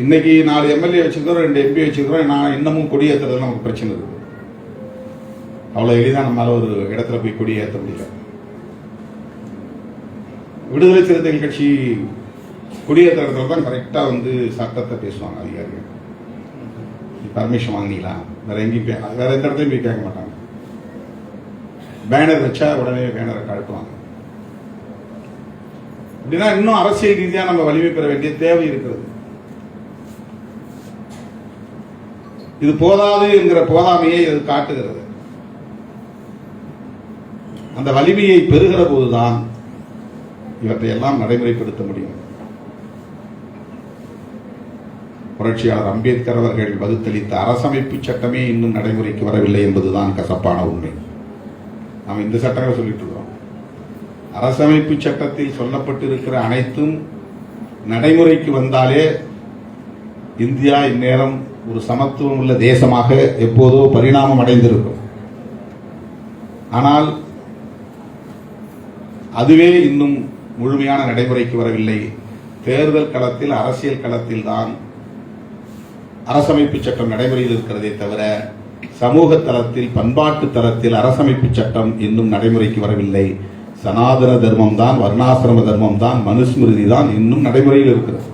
இன்னைக்கு 4 எம்எல்ஏ வச்சிருக்கிறோம், 2 எம்பி வச்சிருக்கிறோம். நான் இன்னமும் கொடியேற்றுறது நமக்கு பிரச்சனை இருக்கு. அவ்வளவு எளிதான் நம்மளால ஒரு இடத்துல போய் கொடியேற்ற முடியல. விடுதலை சிறுத்தைகள் கட்சி குடியேற்ற இடத்துல தான் கரெக்டா சட்டத்தை பேசுவாங்க அதிகாரிகள். பர்மிஷன் வாங்கினீங்களா, வேற எங்கேயும் வேற எந்த இடத்துலையும் போய் கேட்க மாட்டாங்க. பேனர் வச்சா உடனே பேனரை கழட்டுவாங்க. அப்படின்னா இன்னும் அரசியல் ரீதியா நம்ம வலிமை பெற வேண்டிய தேவை இருக்கிறது. இது போதாது என்கிற போதாமையை இது காட்டுகிறது. அந்த வலிமையை பெறுகிற போதுதான் இவற்றை எல்லாம் நடைமுறைப்படுத்த முடியும். புரட்சியாளர் அம்பேத்கர் அவர்கள் வகுத்தளித்த அரசமைப்பு சட்டமே இன்னும் நடைமுறைக்கு வரவில்லை என்பதுதான் கசப்பான உண்மை. நாம் இந்த சட்டங்களை சொல்லிட்டு இருக்கிறோம். அரசமைப்பு சட்டத்தில் சொல்லப்பட்டிருக்கிற அனைத்தும் நடைமுறைக்கு வந்தாலே இந்தியா இந்நேரம் ஒரு சமத்துவம் உள்ள தேசமாக எப்போதோ பரிணாமம் அடைந்திருக்கும். ஆனால் அதுவே இன்னும் முழுமையான நடைமுறைக்கு வரவில்லை. தேர்தல் களத்தில், அரசியல் களத்தில் தான் அரசமைப்பு சட்டம் நடைமுறையில் இருக்கிறதே தவிர சமூக தளத்தில், பண்பாட்டு தளத்தில் அரசமைப்பு சட்டம் இன்னும் நடைமுறைக்கு வரவில்லை. சனாதன தர்மம் தான், வர்ணாசிரம தர்மம் தான், மனுஸ்மிருதி தான் இன்னும் நடைமுறையில் இருக்கிறது.